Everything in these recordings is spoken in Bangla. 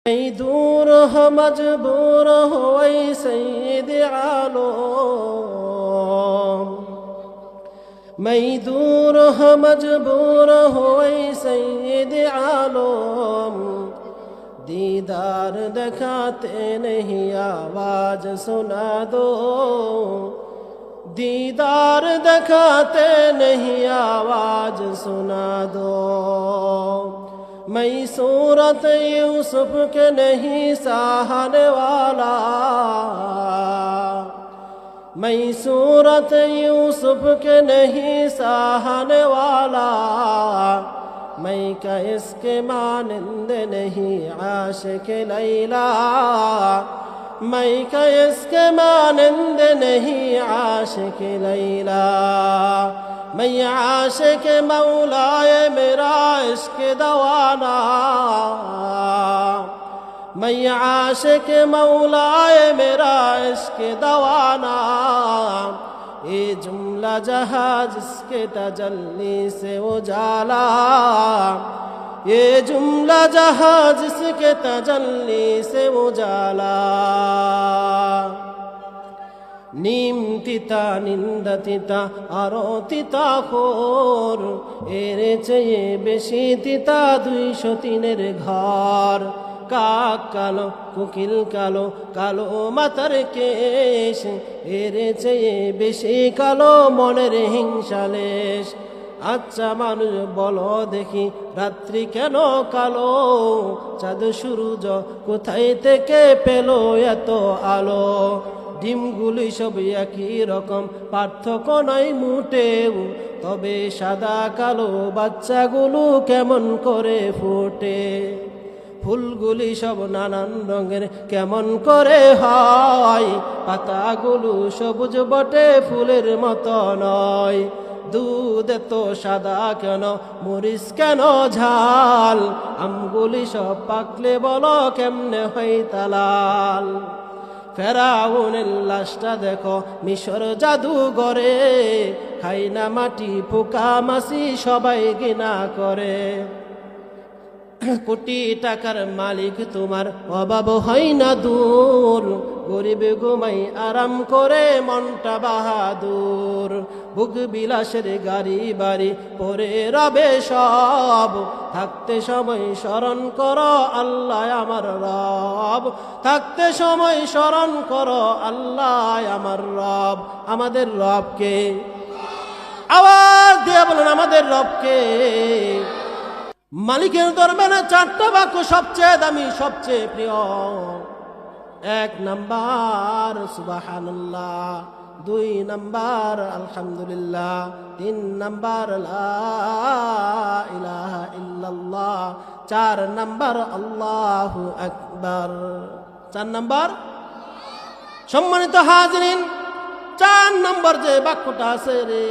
मैं दूर हो मजबूर हो ऐ सैयद आलम, मैं दूर हो मजबूर हो ऐ सैयद आलम, दीदार दिखाते नहीं आवाज सुना दो, दीदार दिखाते नहीं आवाज सुना दो। मैं सूरत यूसुफ के नहीं सहाने वाला, मैं सूरत यूसुफ के नहीं सहाने वाला, मैं का इसके मानंद नहीं आशिक लैला, मैं का इसके मानंद नहीं आशिक लैला। मैं आशिक मौलाए मेरा इश्क दवाना, मैं आशिक मौलाए मेरा इश्क दवाना। ये जुमला जहां जिसके तजल्ली से उजाला, ये जुमला जहां जिसके तजल्ली से उजाला। नीम तिता निंदा तिता आरो तिता खोर, एरे চেয়ে বেশি তিতা 203 ঘর। কাক কালো কোকিল কালো, কালো মাথার কেশ, এরে চেয়ে বেশি কালো মনের হিংসালেশ। আচ্ছা মানুষ বলো দেখি রাত্রি কেন কালো, চাঁদ সূরজ কোথায় থেকে পেল এত আলো। ডিমগুলি সব একই রকম, পার্থক্য নাই মোটেও, তবে সাদা কালো বাচ্চাগুলো কেমন করে ফোটে। ফুলগুলি সব নানান রঙের কেমন করে হয়, পাতাগুলো সবুজ বটে ফুলের মতো নয়। দুধ তো সাদা কেন, মরিচ কেন ঝাল, আমগুলি সব পাকলে বলো কেমনে হয় তালাল। ফেরাউনের লাশটা দেখো মিশর জাদুঘরে, খাই না মাটি পোকা মাছি সবাই ঘৃণা করে। কোটি টাকার মালিক তোমার অভাব হয় না দূর, গরিব ঘুমাই আরাম করে মনটা বাহাদুর। ভোগ বিলাসের গাড়ি বাড়ি পরে রবে সব, থাকতে সময় স্মরণ করো আল্লাহ আমার রব, থাকতে সময় স্মরণ করো আল্লাহ আমার রব। আমাদের রবকে আওয়াজ দিয়ে বলেন আমাদের রবকে। মালিকের দরবারে 4টা বাক্য সবচেয়ে দামি সবচেয়ে প্রিয়। 1 নাম্বার সুবহানাল্লাহ, 2 নাম্বার আলহামদুলিল্লাহ, 3 নাম্বার লা ইলাহা ইল্লাল্লাহ, 4 নাম্বার আল্লাহু আকবার। 4 নাম্বার সম্মানিত হাজিরিন, 4 নাম্বার যে বাক্যটা আছে রে,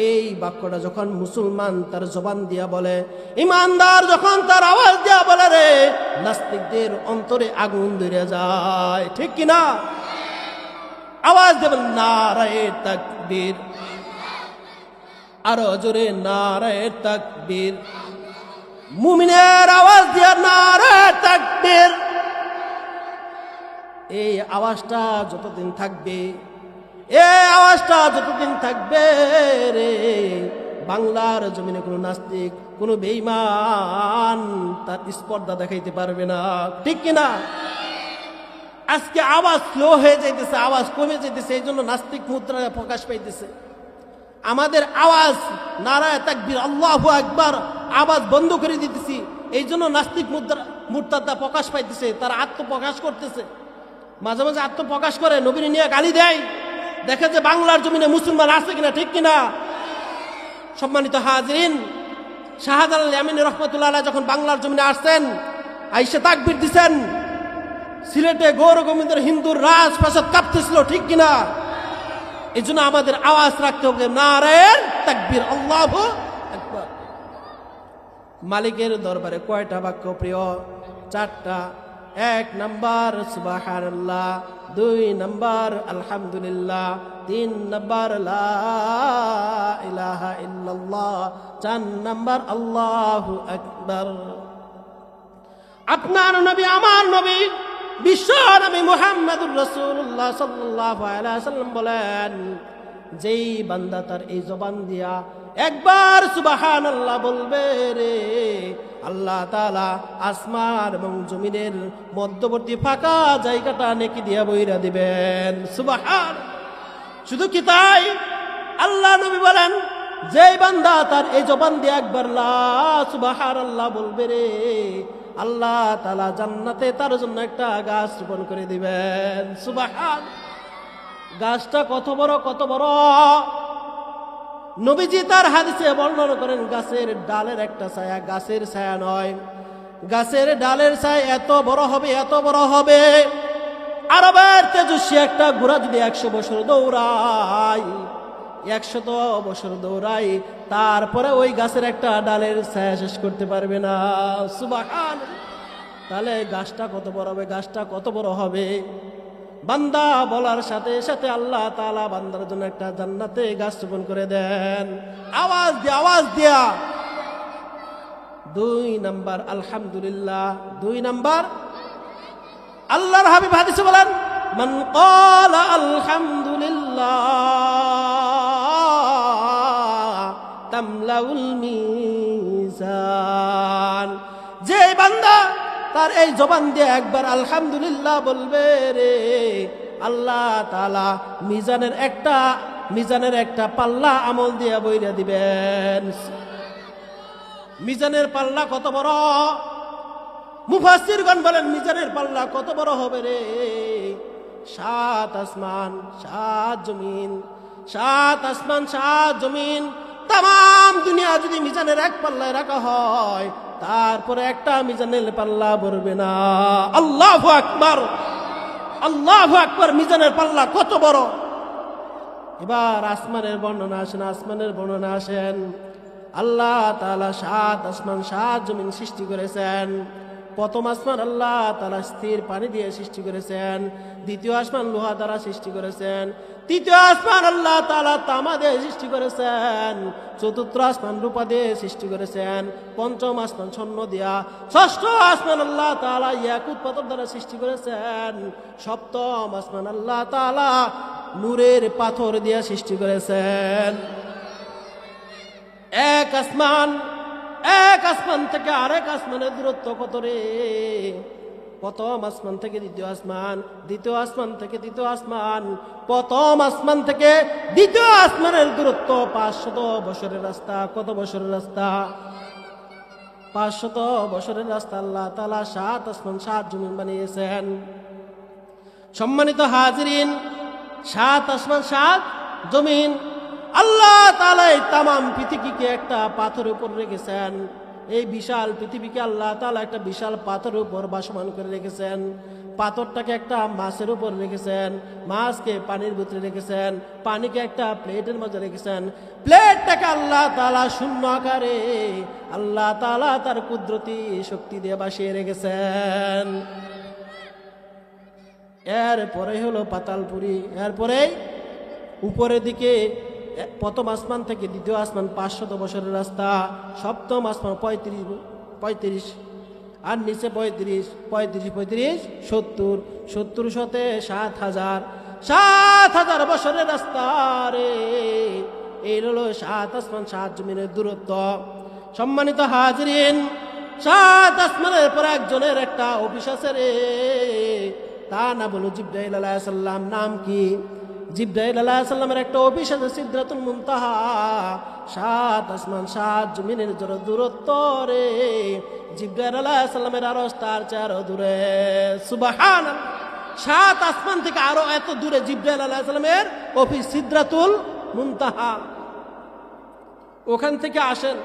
এই বাক্যটা যখন মুসলমান তার জবান দিয়া বলে, ইমানদার যখন তার আওয়াজ দিয়া বলে রে, নাস্তিকদের অন্তরে আগুন ধরে যায়, ঠিক কিনা? আওয়াজ দেবেন নারায়ে তাকবীর, আরো জোরে নারায়ে তাকবীর। মুমিনের আওয়াজ দিয়া নারায়ে তাকবীর। এই আওয়াজটা যতদিন থাকবে, এই আওয়াজটা যতদিন থাকবে রে, বাংলার জমিনে কোনো নাস্তিক কোনো বেঈমান তার স্পর্ধা দেখাইতে পারবে না, ঠিক কিনা? আজকে আওয়াজ স্লো হয়ে যাইতেছে, আওয়াজ কমে যাইতেছে, এই জন্য নাস্তিক মুদ্রা প্রকাশ পাইতেছে। আমাদের আওয়াজ নারায়ে তাকবীর আল্লাহু আকবার আওয়াজ বন্ধ করে দিতেছি, এই জন্য নাস্তিক মুদ্রা প্রকাশ পাইতেছে, তারা আত্মপ্রকাশ করতেছে। মাঝে মাঝে আত্মপ্রকাশ করে, নবীর নিয়ে গালি দেয়, দেখে যে বাংলার জমিনে মুসলমান আছে কিনা, ঠিক কিনা? সম্মানিত হাজিরিন, শাহজালাল ইয়ামিনী রহমতুল্লাহ আলাইহি যখন বাংলার জমিনে আসছেন, আইসা তাকবীর দিছেন, সিলেটে গৌর গোবিন্দের হিন্দুর রাজপ্রাসাদ কাঁপতেছিল, ঠিক কিনা? এই জন্য আমাদের আওয়াজ রাখতে হবে নারায়ে তাকবীর আল্লাহু আকবার। মালিকের দরবারে কয়টা বাক্য প্রিয়? 4টা। 1 নাম্বার সুবহানাল্লাহ, 2 নাম্বার আলহামদুলিল্লাহ, 3 নাম্বার লা ইলাহা ইল্লাল্লাহ, 4 নাম্বার আল্লাহু আকবার। আপনার নবী আমার নবী বিশ্ব নবী মুহাম্মদুর রাসূলুল্লাহ সাল্লাল্লাহু আলাইহি ওয়াসাল্লাম বলেন, যেই বান্দা তার এই জবান দিয়া একবার সুবহানাল্লাহ বলবে রে, আল্লাহ তাআলা আসমান এবং জমিনের মধ্যবর্তী ফাঁকা জায়গাটা নেকি দিয়া বইরা দিবেন। সুবহান। শুধু কি তাই, আল্লাহ নবী বলেন, যেই বান্দা তার এই জবান দিয়ে একবার লা সুবহানাল্লাহ বলবে রে, আল্লাহ তাআলা জান্নাতে তার জন্য একটা গাছ রোপণ করে দিবেন। সুবহান। গাছটা কত বড়, কত বড়! নবীজি তার হাদিসে বর্ণনা করেন, গাছের ডালের একটা ছায়া, গাছের ছায়া নয়, গাছের ডালের ছায়া এত বড় হবে, এত বড় হবে, আরবের তেজস্বী একটা ঘোড়া যদি 100 বছর দৌড়ায়, 100 বছর দৌড়ায়, তারপরে ওই গাছের একটা ডালের ছায়া শেষ করতে পারবে না। সুবহান। তাহলে গাছটা কত বড় হবে, গাছটা কত বড় হবে! বান্দা বলার সাথে সাথে আল্লাহ তাআলা বান্দার জন্য একটা জান্নাতে গাছ রোপণ করে দেন। আওয়াজ দিয়া, আওয়াজ দিয়া। 2 নাম্বার আলহামদুলিল্লাহ। 2 নাম্বার, আল্লাহর হাবিব হাদিসে বলেন, মান ক্বালা আলহামদুলিল্লাহ তামলাউল মিজান। যে বান্দা তার এই জবান দিয়ে একবার আলহামদুলিল্লাহ বলবে রে, আল্লাহ তাআলা মিজানের একটা পাল্লা আমল দিয়ে বইরা দিবেন। মিজানের পাল্লা কত বড়! মুফাসসিরগণ বলেন, মিজানের পাল্লা কত বড় হবে রে? 7 আসমান 7 জমিন, 7 আসমান 7 জমিন, তাম দুনিয়া যদি মিজানের এক পাল্লায় রাখা হয়, তারপরে একটা মিজানের পাল্লা ভরবে না। আল্লাহু আকবার, আল্লাহু আকবার! মিজানের পাল্লা কত বড়! এবার আসমানের বর্ণনা আসেন, আসমানের বর্ণনা আসেন। আল্লাহ তাআলা 7 আসমান 7 জমিন সৃষ্টি করেছেন। প্রথম আসমান আল্লাহ তাআলা স্থির পানি দিয়ে সৃষ্টি করেছেন। দ্বিতীয় আসমান লোহা দ্বারা সৃষ্টি করেছেন। তৃতীয় আসমান আল্লাহ তাআলা তামা দিয়ে সৃষ্টি করেছেন। চতুর্থ আসমান রূপা দিয়ে সৃষ্টি করেছেন। পঞ্চম আসমান স্বর্ণ দিয়া। ষষ্ঠ আসমান আল্লাহ তাআলা ইয়াকুত পাথর দ্বারা সৃষ্টি করেছেন। সপ্তম আসমান আল্লাহ তাআলা নূরের পাথর দিয়ে সৃষ্টি করেছেন। এক আসমান থেকে আরেক আসমানের দূরত্ব কত রে? প্রথম আসমান থেকে দ্বিতীয় আসমান, দ্বিতীয় আসমান থেকে তৃতীয় আসমান, প্রথম আসমান থেকে দ্বিতীয় আসমানের দূরত্ব 500 বছরের রাস্তা। কত বছরের রাস্তা? 500 বছরের রাস্তা। আল্লাহ তাআলা 7 আসমান 7 জমিন বানিয়েছেন। সম্মানিত হাজিরিন, 7 আসমান 7 জমিন। আল্লাহ তাআলা এই তামাম পৃথিবীকে একটা পাথরের উপর রেখেছেন। এই বিশাল পৃথিবীকে আল্লাহ তাআলা একটা বিশাল পাথরের উপর বাসমান করে রেখেছেন। পাথরটাকে একটা মাছের উপর রেখেছেন, মাছকে পানির ভিতরে রেখেছেন, পানিকে একটা প্লেটের মধ্যে রেখেছেন। প্লেটটাকে আল্লাহ তাআলা শূন্য আকারে আল্লাহ তাআলা তার কুদরতি শক্তি দিয়ে বাসিয়ে রেখেছেন। এরপরে হলো পাতালপুরি। এরপরে উপরের দিকে প্রথম আসমান থেকে দ্বিতীয় আসমান 500 বছরের রাস্তা। সপ্তম আসমান 35 আর নিচে 35 70 70 শতে 7,000 বছরের রাস্তা রে। এই হলো 7 আসমান 7 জমিনের দূরত্ব। সম্মানিত হাজিরিন, 7 আসমানের পর একজনের একটা অফিস আছে রে। তা না বলো জিবরাইল আলাইহিস সালাম। নাম কি? জিবরাইল আলাইহিস সালামের একটা অফিস আছে সিদরাতুল মুনতাহা। 7 আসমান 7 জমিনের দূরত্ব রে। জিবরাইল আলাইহিস সালামের আরশ তার চেয়ে দূরে। সুবহানাল্লাহ! 7 আসমান থেকে আরো এত দূরে জিবরাইল আলাইহিস সালামের অফিস সিদরাতুল মুনতাহা। ওখান থেকে আসেন।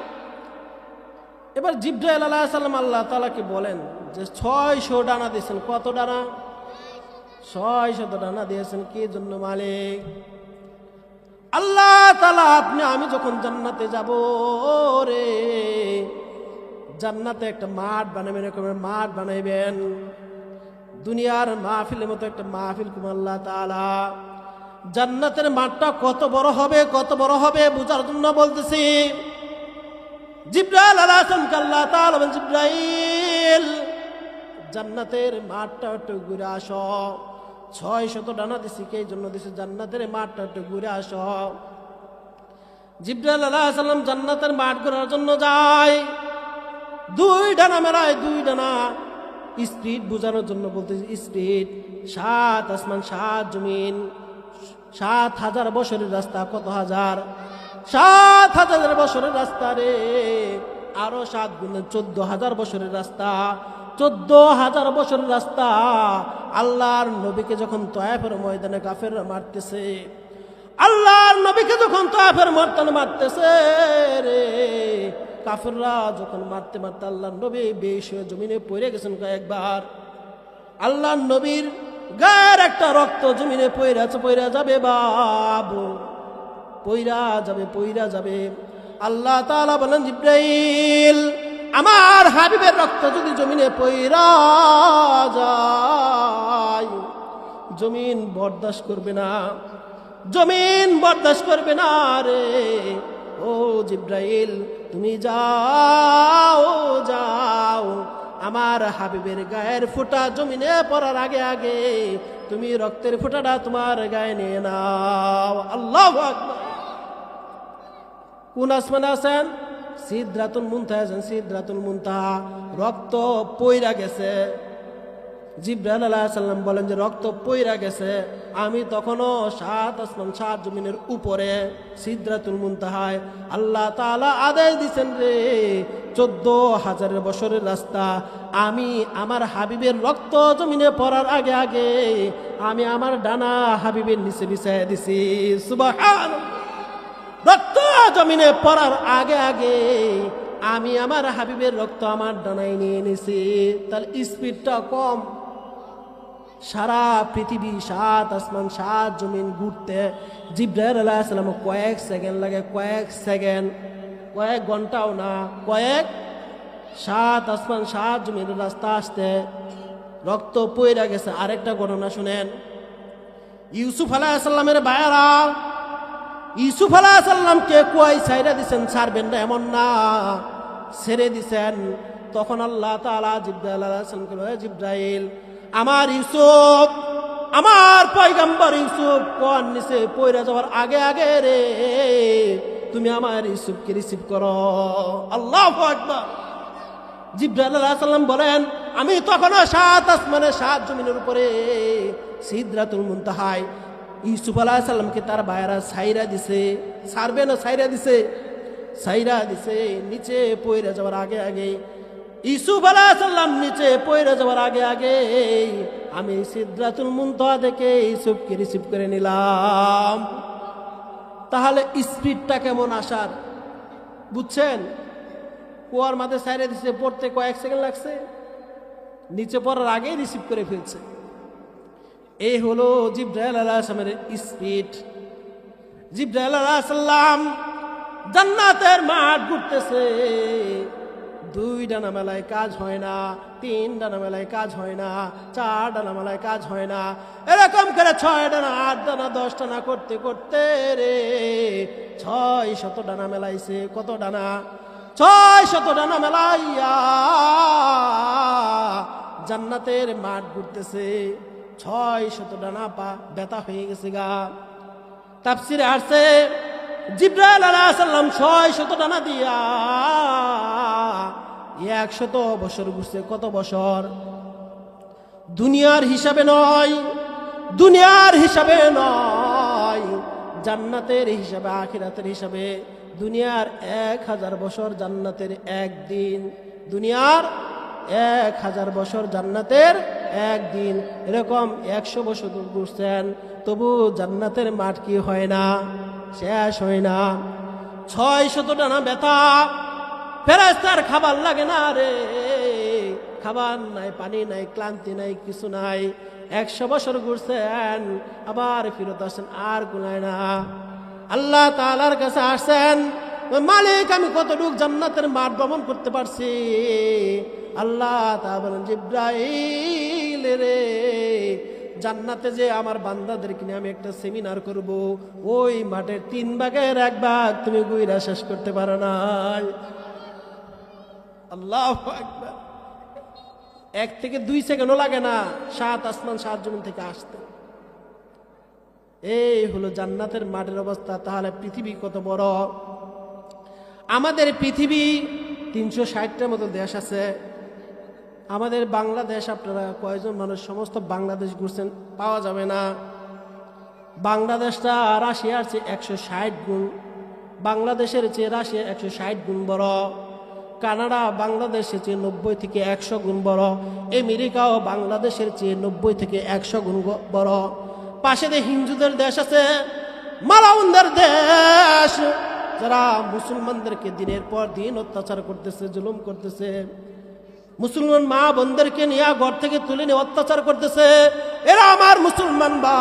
এবার জিবরাইল আলাইহিস সালাম আল্লাহ তাআলাকে বলেন যে 600 ডানা দিয়েছেন। কত ডানা? 600 ডানা দিয়েছেন। কি জন্য মালিক? আল্লাহ তাআলা আমি যখন জান্নাতে যাব রে, জান্নাতে একটা মাঠ বানাবেন, এরকম মাঠ বানাইবেন। দুনিয়ার মাহফিলের মতো একটা মাহফিল করবেন আল্লাহ তাআলা। জান্নাতের মাঠটা কত বড় হবে, কত বড় হবে বোঝার জন্য বলতেছি। জিবরাইল আলাইহিস সালামকে আল্লাহ তাআলা বলেন, জিবরাইল জান্নাতের মাঠটা একটু ঘুরে আসো। 600 ডানা দিছি, কে জন্য দিছে? জান্নাতের মাঠটা একটু ঘুরে আসো। জিবরাইল আলাইহিস সালাম জান্নাতের মাঠ ঘোরার জন্য যায়। 2 ডানা মেলায়, 2 ডানা স্পিড বোঝানোর জন্য বলতেছে স্পিড। 7 আসমান 7 জমিন, 7,000 বছরের রাস্তা। কত হাজার? 7,000 বছরের রাস্তা রে। আরো 7 গুণে 14,000 বছরের রাস্তা। 14,000 বছরের রাস্তা। আল্লাহর নবীকে যখন তয়েফের ময়দানে কাফেররা মারতেছে, আল্লাহর নবীকে যখন তয়েফের ময়দানে মারতেছে রে, কাফেররা যখন মারতে মারতে আল্লাহর নবী বেশ হয়ে জমিনে পড়ে গেছেন কয়েকবার। আল্লাহর নবীর গায়ের একটা রক্ত জমিনে পইরা যাবে বাবু, পইরা যাবে। আল্লাহ তাআলা বলেন, জিবরাইল, আমার হাবিবের রক্ত যদি জমিনে পইরা যায়, জমিন বরদাস্ত করবে না, জমিন বরদাস্ত করবে না রে। ও জিবরাইল, তুমি যাও, আমার হাবিবের গায়ের ফোঁটা জমিনে পড়ার আগে আগে তুমি রক্তের ফোঁটাটা তোমার গায়ে নিয়ে নাও। আল্লাহু আকবার। কোন আসমানে আছেন? সিদরাতুল মুনতাহা আছেন। সিদরাতুল মুনতাহা। রক্ত পইরা গেছে। জিবরাইল আলাইহিস সালাম বলেন যে রক্ত পইরা গেছে। আমি তখনও 7 আসমান 7 জমিনের উপরে সিদরাতুল মুনতাহায়। আল্লাহ তাআলা আদেশ দিচ্ছেন রে, 14,000 বছরের রাস্তা। আমি আমার হাবিবের রক্ত জমিনে পড়ার আগে আগে আমি আমার ডানা হাবিবের নিচে বিছাইয়া দিছি। সুবহানাল্লাহ। রক্ত জমিনে পড়ার আগে আগে আমি আমার হাবিবের রক্ত আমার ডানায় নিয়ে নিছি। তাহলে স্পিডটা কম। সারা পৃথিবী 7 আসমান 7 জমিন ঘুরতে জিবরাইল আলাইহিস সালাম কয়েক সেকেন্ড লাগে, কয়েক সেকেন্ড, কয়েক ঘন্টাও না, কয়েক 7 আসমান 7 জমিনের রাস্তা আসতে রক্ত পইরা গেছে। আরেকটা ঘটনা শুনেন। ইউসুফ আলাইহিস সালামের ভাইয়েরা ইউসুফ আলাইহিস সালামকে কুয়ায় ছাইরা দিছেন, ছাড়বেন না এমন না, ছেড়ে দিছেন। তখন আল্লাহ তাআলা জিবরাইল আলাইহিস সালামকে বলে, জিবরাইল, আমার ইউসুফ, আমার পয়গম্বর ইউসুফ কোয়ার নিচে পইরা যাওয়ার আগে আগে রে তুমি আমার ইউসুফকে রিসিভ করো। আল্লাহু আকবার। জিবরাইল আলাইহিস সালাম বলেন, আমি তখনও 7 আসমানে 7 জমিনের উপরে সিদরাতুল মুনতাহায় ইউসুফ আলাইহিস সালামকে তার ভাইয়েরা ছাইরা দিছে। ছাড়বে না, ছাইরা দিছে। নিচে পইরা যাওয়ার আগে আগে ইউসুফ আলাইহিস সালাম নিচে পইরা যাওয়ার আগে আগে আমি সিদরাতুল মুনতাহা থেকে ইউসুফকে রিসিভ করে নিলাম। তাহলে স্পিডটা কেমন আসার বুঝছেন? কুয়ার মাঝে ছাইরা দিছে, পড়তে কয়েক সেকেন্ড লাগছে, নিচে পড়ার আগেই রিসিভ করে ফেলছে। এই হলো জিবরাইল আলাইহিস সালামের স্পিড। জিবরাইল আলাইহিস সালাম জান্নাতের মাঠ ঘুরতেছে। 2 ডানা মেলায় কাজ হয় না, 3 ডানা মেলায় কাজ হয় না, 4 ডানা মেলায় কাজ হয় না, এরকম করে 6 ডানা 8 ডানা 10 ডানা করতে করতে রে 600 ডানা মেলাইছে। কত ডানা? 600 ডানা মেলাইয়া জান্নাতের মাঠ ঘুরতেছে। 600 ডানা পা ব্যথা হয়ে গেছে গা। তাফসিরে আসছে জিবরাইল আলাইহিস সালাম 600 ডানা দিয়া 100 বছর ঘুরছে। কত বছর? দুনিয়ার হিসাবে নয়, দুনিয়ার হিসাবে নয়, জান্নাতের হিসাবে, আখিরাতের হিসাবে। দুনিয়ার 1000 বছর, জান্নাতের একদিন। দুনিয়ার 1000 বছর, জান্নাতের একদিন। এরকম 100 বছর ঘুরছেন, তবু জান্নাতের মাঠ কি হয় না, শেষ হয় না। 600 ডানা ব্যথা। ফেরেশতার খাবার লাগে না রে, খাবার নাই, পানি নাই, ক্লান্তি নাই, কিছু নাই। 100 বছর ঘুরছেন, আবার ফিরত আসেন, আর গুনায় না। আল্লাহ তাআলার কাছে আসেন, মালিক আমি কতটুক জান্নাতের মাঠ ভ্রমণ করতে পারছি? আল্লাহ তাআলা বলেন, জিবরাইল রে, জান্নাতে যে আমার বান্দাদেরকে নিয়ে আমি একটা সেমিনার করব, ওই মাঠের 3 ভাগের 1 ভাগ তুমি ঘুরে শেষ করতে পারো না। আল্লাহু আকবার। 1 থেকে 2 সেকেন্ডও লাগে না 7 আসমান 7 জমিন থেকে আসতে। এই হলো জান্নাতের মাটির অবস্থা। তাহলে পৃথিবী কত বড়! আমাদের পৃথিবী 360টার মতো দেশ আছে। আমাদের বাংলাদেশ আপনারা কয়জন মানুষ সমস্ত বাংলাদেশ ঘুরছেন? পাওয়া যাবে না। বাংলাদেশটা রাশিয়ার চেয়ে 160 গুণ, বাংলাদেশের চেয়ে রাশিয়া 160 গুণ বড়। কানাডা বাংলাদেশের চেয়ে 90 থেকে 100 গুণ বড়। আমেরিকাও বাংলাদেশের চেয়ে 90 থেকে 100 গুণ বড়। পাশে যে হিন্দুদের দেশ আছে, মালাউনদের দেশ, যারা মুসলমানদেরকে দিনের পর দিন অত্যাচার করতেছে, জুলুম করতেছে, মুসলমান মা বোনদেরকে নিয়ে ঘর থেকে তুলে নিয়ে অত্যাচার করতেছে, এরা আমার মুসলমান ভাই।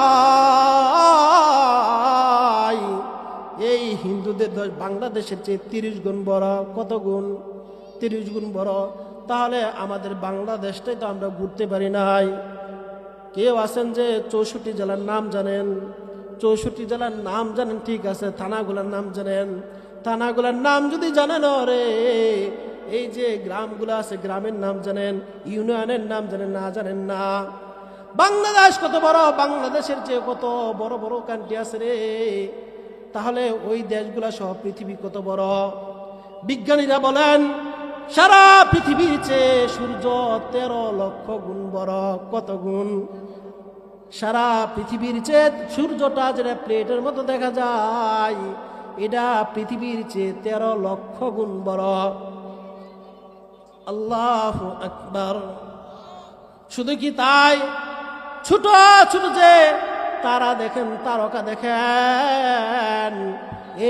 এই হিন্দুদের দেশ বাংলাদেশের চেয়ে 30 গুণ বড়। কত গুণ? 30 গুণ বড়। তাহলে আমাদের বাংলাদেশটাই তো আমরা ঘুরতে পারি নাই। কেউ আছেন যে 64 জেলার নাম জানেন? 64 জেলার নাম জানেন, ঠিক আছে, থানাগুলোর নাম জানেন? থানাগুলোর নাম যদি জানেন, রে এই যে গ্রামগুলো আছে গ্রামের নাম জানেন? ইউনিয়নের নাম জানেন? না, জানেন না। বাংলাদেশ কত বড়! বাংলাদেশের চেয়ে কত বড় বড় কান্ট্রি আছে রে। তাহলে ওই দেশগুলা সহ পৃথিবী কত বড়! বিজ্ঞানীরা বলেন সারা পৃথিবীর চেয়ে সূর্য 13 লক্ষ গুণ বড়। কত গুণ? সারা পৃথিবীর চেয়ে সূর্যটা যেটা প্লেটের মতো দেখা যায়, এটা পৃথিবীর চেয়ে 13 লক্ষ গুণ বড়। আল্লাহু আকবার। শুধু কি তাই? ছোট ছোট যে তারা দেখেন, তারকা দেখেন,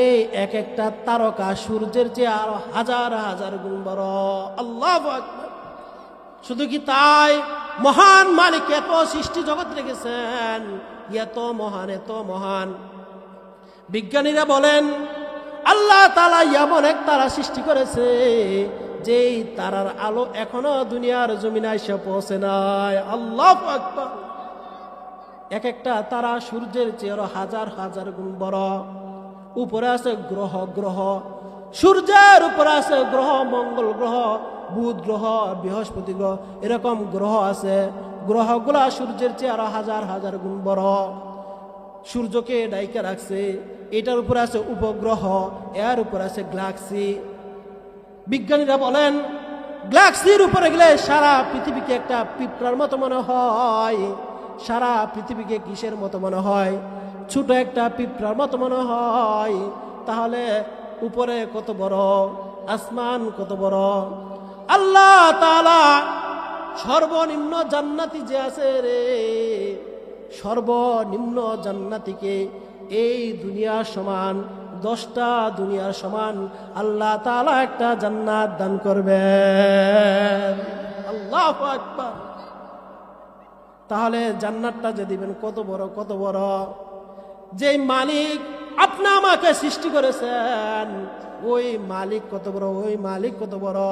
এই এক একটা তারকা সূর্যের চেয়ে আরো হাজার হাজার গুণ বড়। আল্লাহু আকবার। শুধু কি তাই? মহান মালিক এত সৃষ্টি জগৎ রেখেছেন, এত মহান, এত মহান। বিজ্ঞানীরা বলেন আল্লাহ তাআলা এমন এক তারা সৃষ্টি করেছে যেই তারার আলো এখনো দুনিয়ার জমিনে এসে পৌঁছে নাই। আল্লাহু আকবার। এক একটা তারা সূর্যের চেয়ে আরো হাজার হাজার গুণ বড়। উপরে আছে গ্রহ, গ্রহ সূর্যের উপরে আছে গ্রহ, মঙ্গল গ্রহ, বুধ গ্রহ, বৃহস্পতি গ্রহ, এরকম গ্রহ আছে। গ্রহগুলা সূর্যের চেয়ে আরো হাজার হাজার গুণ বড়। সূর্যকে ডাইকে রাখছে। এটার উপরে আছে উপগ্রহ, এর উপরে আছে গ্যালাক্সি। বিজ্ঞানীরা বলেন গ্যালাক্সির উপরে গেলে সারা পৃথিবীকে একটা পিঁপড়ার মতো মনে হয়। সারা পৃথিবীকে কিসের মতো মনে হয়? ছোট একটা পিঁপড়ার মতো মনে হয়। তাহলে উপরে কত বড়, আসমান কত বড়! আল্লাহ তাআলা সর্বনিম্ন জান্নাতি যে আছে রে, সর্বনিম্ন জান্নাতিকে এই দুনিয়ার সমান 10টা দুনিয়ার সমান আল্লাহ তাআলা একটা জান্নাত দান করবেন। আল্লাহু আকবার। তাহলে জান্নাতটা যে দিবেন কত বড়, কত বড়! যে মালিক আপনি আমাকে সৃষ্টি করেছেন, ওই মালিক কত বড়, ওই মালিক কত বড়!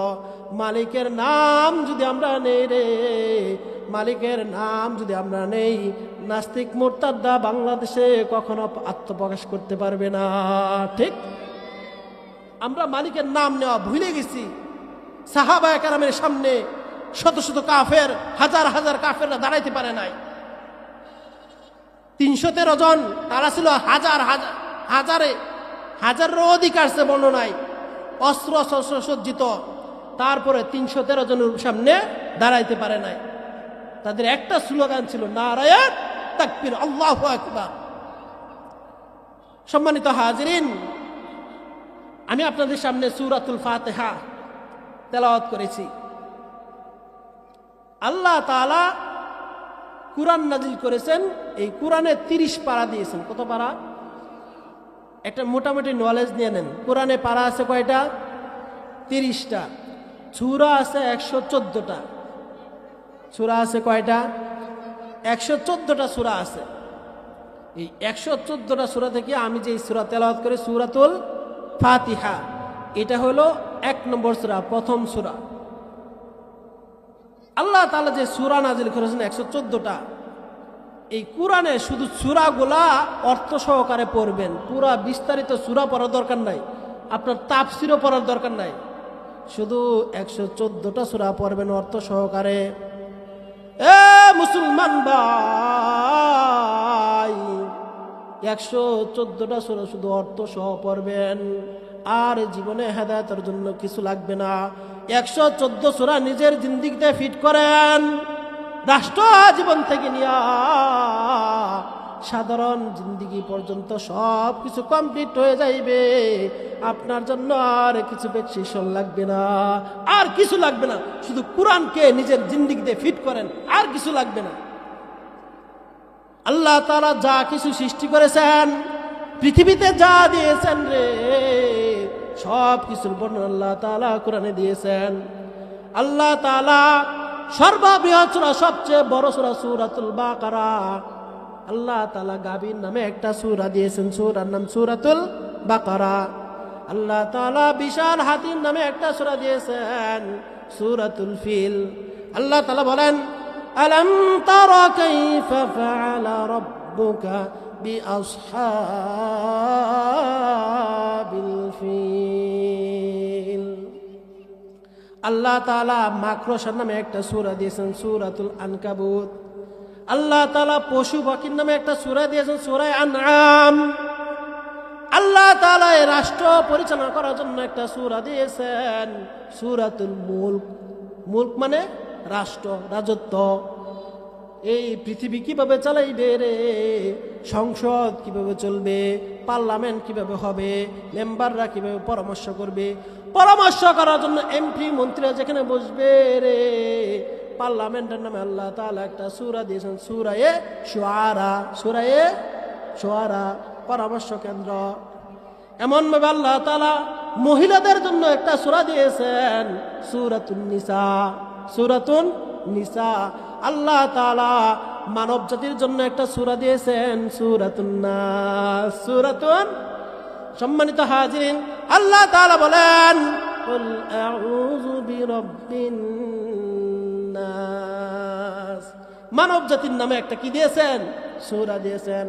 মালিকের নাম যদি আমরা নেই রে, মালিকের নাম যদি আমরা নেই, নাস্তিক মুরতাদ্দা বাংলাদেশে কখনো আত্মপ্রকাশ করতে পারবে না। ঠিক? আমরা মালিকের নাম নেওয়া ভুলে গেছি। সাহাবায়ে কেরামের সামনে শত শত কাফের, হাজার হাজার কাফেররা দাঁড়াইতে পারে নাই। 313 জন, তারা ছিল হাজার হাজার, হাজারে হাজারেরও অধিক আসছে বর্ণনায়, অস্ত্র শস্ত্র সজ্জিত। তারপরে 313 জনের সামনে দাঁড়াইতে পারে নাই। তাদের একটা স্লোগান ছিল নারায়ে তাকবীর, আল্লাহু আকবার। সম্মানিত হাজিরিন, আমি আপনাদের সামনে সূরাতুল ফাতিহা তেলাওয়াত করেছি। আল্লাহ তাআলা কুরআন নাজিল করেছেন। এই কুরআনে 30 পারা দিয়েছেন। কত পারা? একটা মোটামুটি নলেজ নিয়ে নেন। কোরআনে পারা আছে কয়টা? 30টা। সূরা আছে 114টা। সূরা আছে কয়টা? 114টা সূরা আছে। এই 114টা সূরা থেকে আমি যে সূরা তেলাওয়াত করি, সূরাতুল ফাতিহা, এটা হলো 1 নম্বর সূরা, প্রথম সূরা। আল্লাহ তাআলা যে সূরা নাজিল করেছেন 114টা, এই কোরআনে শুধু সূরাগুলা অর্থ সহকারে পড়বেন। পুরা বিস্তারিত সূরা পড়ার দরকার নাই, আপনার তাফসীরও পড়ার দরকার নাই। শুধু 114টা সূরা পড়বেন অর্থ সহকারে। এ মুসলমান ভাই, 114টা সূরা শুধু অর্থ সহ পড়বেন, আর জীবনে হেদায়েতের জন্য কিছু লাগবে না। 114 সূরা নিজের জিন্দেগিতে ফিট করেন, রাষ্ট্র জীবন থেকে নিয়ে সাধারণ জিন্দেগি পর্যন্ত সব কিছু কমপ্লিট হয়ে যাইবে। আপনার জন্য আর কিছু প্রেসক্রিপশন লাগবে না, আর কিছু লাগবে না। শুধু কোরআনকে নিজের জিন্দেগিতে ফিট করেন, আর কিছু লাগবে না। আল্লাহ তাআলা যা কিছু সৃষ্টি করেছেন, পৃথিবীতে যা দিয়েছেন রে, সব কিছুর বর্ণনা আল্লাহ তাআলা কোরআনে দিয়েছেন। আল্লাহ তাআলা সর্ববৃহৎ সূরা, সবচেয়ে বড় সূরা সূরাতুল বাকারা। আল্লাহ তাআলা গাভীর নামে একটা সূরা দিয়েছেন, সূরার নাম সূরাতুল বাকারা। আল্লাহ তাআলা বিশাল হাতির নামে একটা সূরা দিয়েছেন, সূরাতুল ফিল। আল্লাহ তাআলা বলেন, আলাম তারা কাইফা ফাআলা রাব্বুকা বিআসহাবিল ফিল। আল্লাহ তাআলা মাকড়সার নামে একটা সূরা দিয়েছেন, সূরাতুল আনকাবুত। আল্লাহ তাআলা পশু পাখির নামে একটা সূরা দিয়েছেন, সূরা আনআম। আল্লাহ তাআলা এই রাষ্ট্র পরিচালনা করার জন্য একটা সূরা দিয়েছেন, সূরাতুল মুলক। মুলক মানে রাষ্ট্র, রাজত্ব। এই পৃথিবী কিভাবে চালাইবে রে, সংসদ কিভাবে চলবে, পার্লামেন্ট কিভাবে হবে, মেম্বাররা কিভাবে পরামর্শ করবে, পরামর্শ করার জন্য এমপি মন্ত্রীরা যেখানে বসবে রে, পার্লামেন্টের নামে আল্লাহ তাআলা একটা সূরা দিয়েছেন, সূরায়ে শুআরা। সূরায়ে শুআরা পরামর্শ কেন্দ্র। এমন ভাবে আল্লাহ তাআলা মহিলাদের জন্য একটা সূরা দিয়েছেন, সূরাতুন নিসা। সূরাতুন নিসা। আল্লাহ তাআলা মানব জাতির জন্য একটা সূরা দিয়েছেন, সূরাতুন নাস। সূরাতুন। সম্মানিত হাজিরিন, আল্লাহ তাআলা বলেন, কুল আউযু বিরাব্বিন নাস। মানব জাতির নামে একটা কি দিয়েছেন, সূরা দিয়েছেন।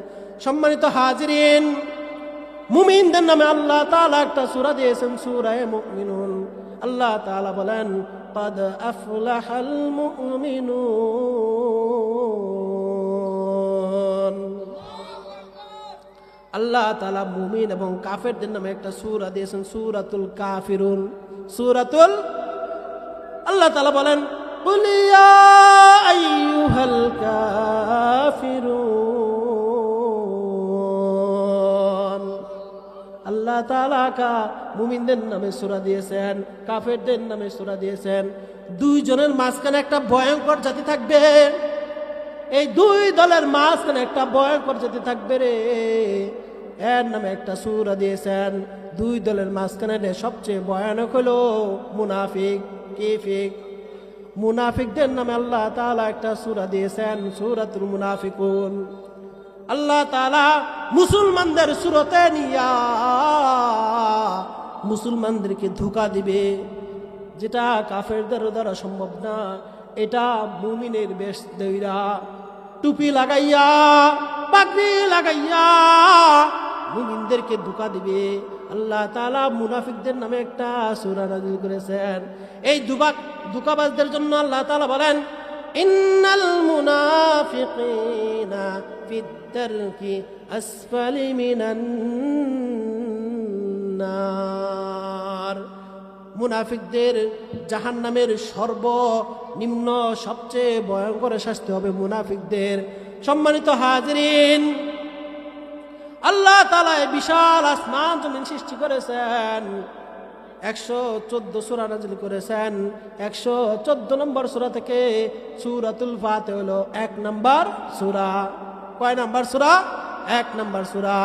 সম্মানিত হাজিরিন, মুমিনদের নামে আল্লাহ তাআলা একটা সূরা দিয়েছেন, সূরা মুমিনুন। আল্লাহ তাআলা বলেন, قد أفلح المؤمنون। আল্লাহ তাআলা মুমিন এবং কাফেরদের নামে একটা সূরা দিয়েছেন, সূরাতুল কাফিরুন। সূরাতুল। আল্লাহ তাআলা বলেন, কুল ইয়া আইয়ুহাল কাফিরুন। আল্লাহ তাআলা মুমিনদের নামে সূরা দিয়েছেন, কাফেরদের নামে সূরা দিয়েছেন। দুইজনের মাঝখানে একটা ভয়ঙ্কর জাতি থাকবে। এই দুই দলের মাঝখানে একটা ভয়ঙ্কর জাতি থাকবে রে, এর নামে একটা সূরা দিয়েছেন। দুই দলের মাঝখানে সবচেয়ে ভয়ানক হলো মুনাফিক, কাফির। মুনাফিকদের নামে আল্লাহ তাআলা একটা সূরা দিয়েছেন, সূরাতুল মুনাফিকুন। আল্লাহ তাআলা মুসলমানদের সুরতে নিয়া মুসলমানদেরকে ধোঁকা দিবে, যেটা কাফেরদের দ্বারা সম্ভব না। এটা মুমিনের বেশ দইরা, টুপি লাগাইয়া, পাগড়ি লাগাইয়া মুমিনদেরকে ধোঁকা দিবে। আল্লাহ তাআলা মুনাফিকদের নামে একটা সূরা নাযিল করেছেন। এই ধোঁকাবাজদের জন্য আল্লাহ তাআলা বলেন, ইন্নাল মুনাফিকিনা ফিদ দারকি আসফালি মিনান নার। মুনাফিকদের জাহান্নামের সর্বনিম্ন সবচেয়ে ভয়ঙ্কর শাস্তি হবে মুনাফিকদের। সম্মানিত হাজিরিন, আল্লাহ তাআলা বিশাল আসমান জমিন সৃষ্টি করেছেন, 114 সূরা নাযিল করেছেন। 114 নম্বর সূরা থেকে সূরাতুল ফাতিহা হলো 1 নম্বর সূরা। কয় নম্বর সূরা? 1 নম্বর সূরা।